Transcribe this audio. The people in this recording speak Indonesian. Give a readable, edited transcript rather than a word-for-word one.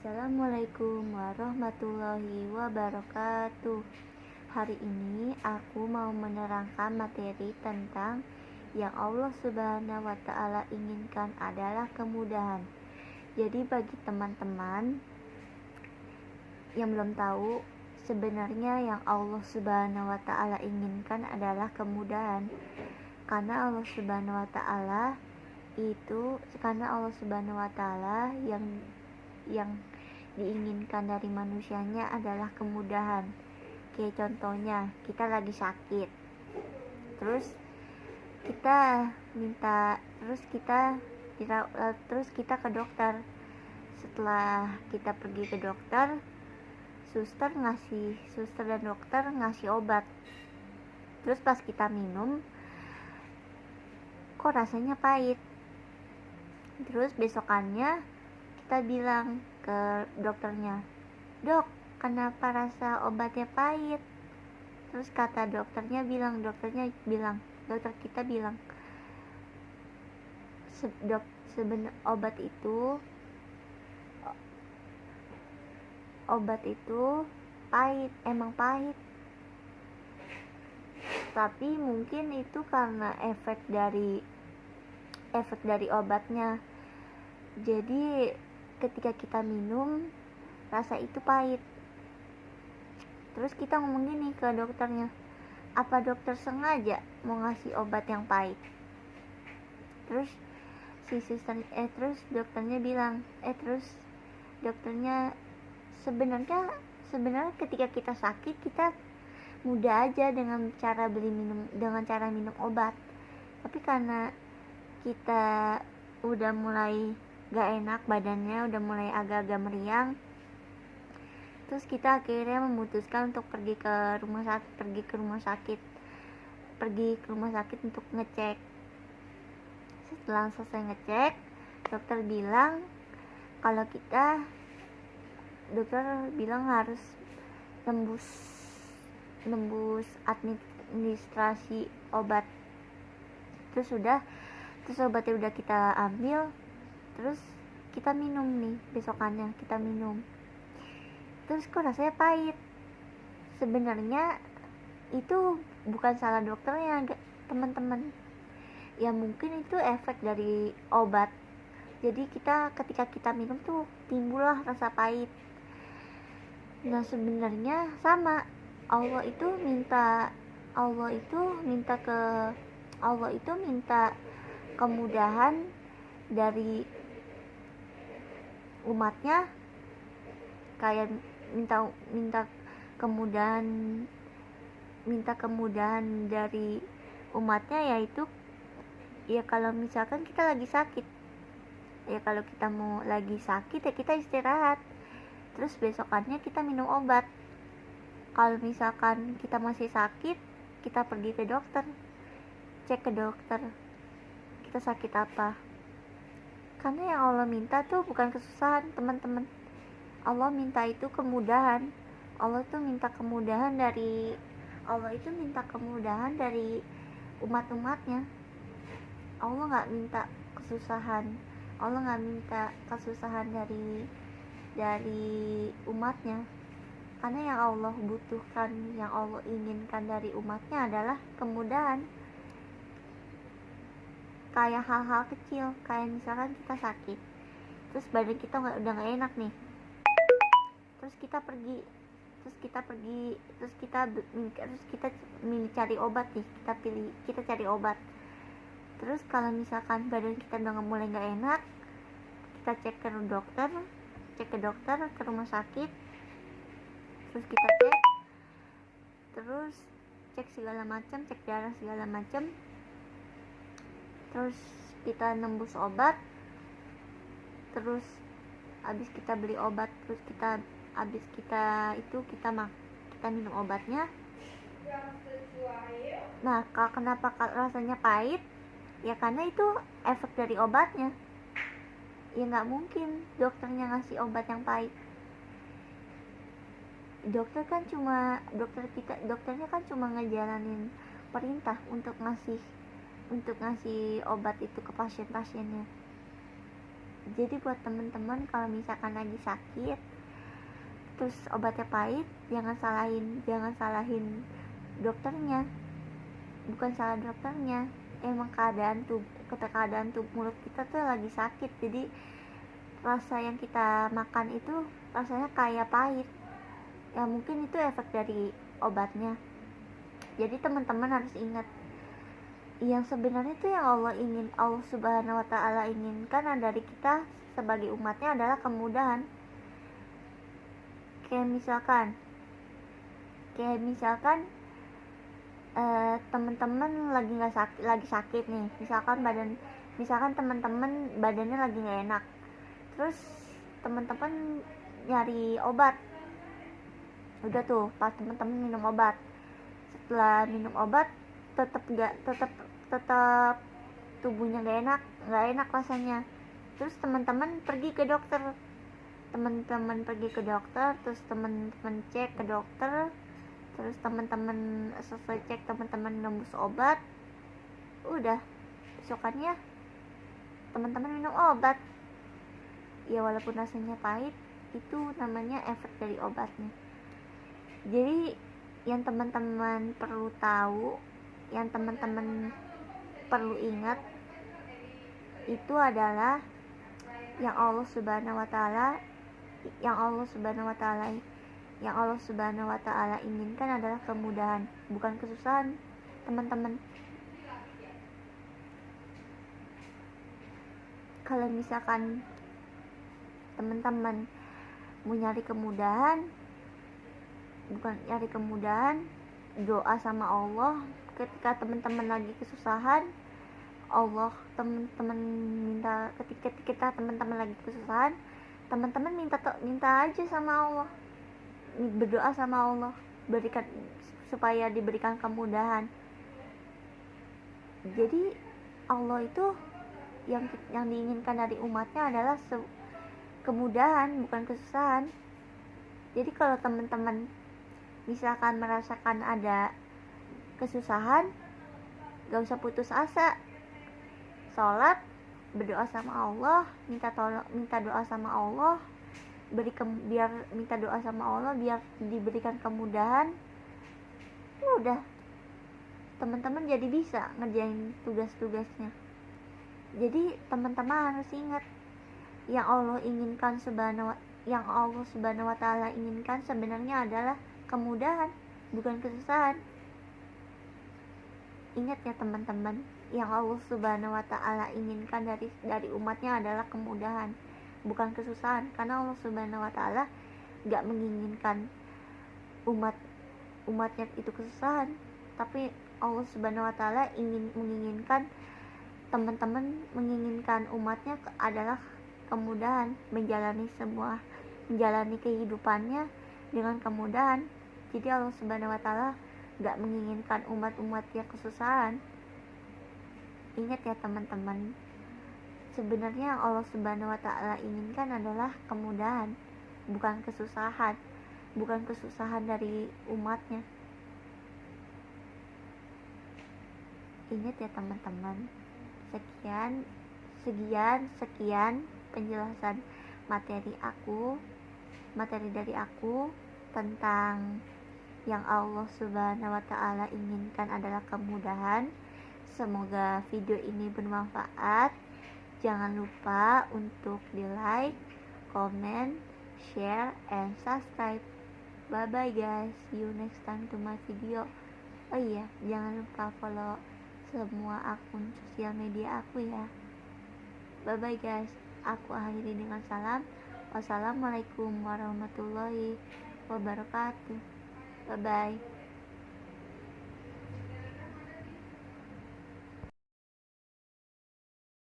Assalamualaikum warahmatullahi wabarakatuh. Hari ini aku mau menerangkan materi tentang yang Allah Subhanahu wa Ta'ala inginkan adalah kemudahan. Jadi bagi teman-teman yang belum tahu, sebenarnya yang Allah Subhanahu wa Ta'ala inginkan adalah kemudahan. Karena Allah Subhanahu wa Ta'ala yang diinginkan dari manusianya adalah kemudahan. Kayak contohnya kita lagi sakit, terus kita ke dokter. Setelah kita pergi ke dokter, suster dan dokter ngasih obat. Terus pas kita minum, kok rasanya pahit. Terus besokannya kita bilang ke dokternya, "Dok, kenapa rasa obatnya pahit?" Terus kata dokter kita bilang, obat itu pahit, emang pahit. Tapi mungkin itu karena efek dari obatnya. Jadi ketika kita minum, rasa itu pahit. Terus kita ngomong gini ke dokternya, "Apa dokter sengaja mau ngasih obat yang pahit?" Terus dokternya sebenarnya ketika kita sakit, kita mudah aja dengan cara minum obat. Tapi karena kita udah mulai gak enak badannya, udah mulai agak-agak meriang, terus kita akhirnya memutuskan untuk pergi ke rumah sakit untuk ngecek. Setelah selesai ngecek, dokter bilang harus nembus administrasi obat. Terus obatnya udah kita ambil, terus kita minum nih, besokannya kita minum. Terus kok rasanya pahit. Sebenarnya itu bukan salah dokternya, teman-teman. Ya mungkin itu efek dari obat. Jadi ketika kita minum tuh timbullah rasa pahit. Nah, sebenarnya sama. Allah itu minta kemudahan dari umatnya, kayak minta kemudahan dari umatnya, yaitu ya kalau misalkan kita lagi sakit, ya kalau kita mau lagi sakit ya kita istirahat, terus besokannya kita minum obat. Kalau misalkan kita masih sakit, kita pergi ke dokter, cek ke dokter kita sakit apa. Karena yang Allah minta tuh bukan kesusahan, teman-teman. Allah minta itu kemudahan. Allah itu minta kemudahan dari umat-umatnya. Allah nggak minta kesusahan. Allah nggak minta kesusahan dari umatnya. Karena yang Allah butuhkan, yang Allah inginkan dari umatnya adalah kemudahan. Kayak hal-hal kecil, kayak misalkan kita sakit, terus badan kita udah nggak enak nih, terus kita cari obat nih, kita cari obat. Terus kalau misalkan badan kita udah mulai nggak enak, kita cek ke dokter, ke rumah sakit, terus kita cek segala macam, cek darah segala macam, terus kita nembus obat, terus habis kita beli obat, terus kita minum obatnya. Nah, kenapa rasanya pahit? Ya karena itu efek dari obatnya. Ya nggak mungkin dokternya ngasih obat yang pahit. Dokternya kan cuma ngejalanin perintah untuk ngasih obat itu ke pasien-pasiennya. Jadi buat teman-teman kalau misalkan lagi sakit terus obatnya pahit, jangan salahin dokternya, bukan salah dokternya, emang keadaan tuh mulut kita tuh lagi sakit, jadi rasa yang kita makan itu rasanya kayak pahit ya, mungkin itu efek dari obatnya. Jadi teman-teman harus ingat, yang sebenarnya itu yang Allah Subhanahu wa Ta'ala inginkan dari kita sebagai umatnya adalah kemudahan. Kayak misalkan teman-teman lagi sakit nih, misalkan teman-teman badannya lagi nggak enak, terus teman-teman nyari obat, udah tuh pas teman-teman minum obat, setelah minum obat tetap tubuhnya nggak enak rasanya, terus teman-teman pergi ke dokter, terus teman-teman cek ke dokter, terus teman-teman selesai cek, teman-teman nembus obat, udah besokannya teman-teman minum obat ya, walaupun rasanya pahit, itu namanya efek dari obatnya. Jadi yang teman-teman perlu tahu, yang teman-teman perlu ingat itu adalah yang Allah Subhanahu wa Ta'ala inginkan adalah kemudahan, bukan kesusahan, teman-teman. Kalau misalkan teman-teman mau nyari kemudahan, doa sama Allah. Ketika teman-teman lagi kesusahan, ketika teman-teman lagi kesusahan, teman-teman minta aja sama Allah, berdoa sama Allah, supaya diberikan kemudahan. Jadi Allah itu yang diinginkan dari umatnya adalah kemudahan, bukan kesusahan. Jadi kalau teman-teman misalkan merasakan ada kesusahan, gak usah putus asa, sholat, berdoa sama Allah, minta doa sama Allah, minta doa sama Allah biar diberikan kemudahan. Udah, teman-teman jadi bisa ngerjain tugas-tugasnya. Jadi teman-teman harus ingat, yang Allah Subhanahu wa Ta'ala inginkan sebenarnya adalah kemudahan, bukan kesusahan. Ingat ya teman-teman, yang Allah Subhanahu wa Ta'ala inginkan dari umatnya adalah kemudahan, bukan kesusahan. Karena Allah Subhanahu wa Ta'ala gak menginginkan umatnya itu kesusahan, tapi Allah Subhanahu wa Ta'ala menginginkan umatnya adalah kemudahan, menjalani kehidupannya dengan kemudahan. Jadi Allah Subhanahu wa Ta'ala gak menginginkan umatnya kesusahan. Ingat ya teman-teman, sebenarnya yang Allah Subhanahu wa Ta'ala inginkan adalah kemudahan, bukan kesusahan dari umatnya. Ingat ya teman-teman. Sekian penjelasan materi dari aku tentang yang Allah Subhanahu wa Ta'ala inginkan adalah kemudahan. Semoga video ini bermanfaat. Jangan lupa untuk di like, comment, share, and subscribe. Bye bye guys, see you next time to my video. Oh iya, jangan lupa follow semua akun sosial media aku ya. Bye bye guys, aku akhiri dengan salam. Wassalamualaikum warahmatullahi wabarakatuh. Bye bye.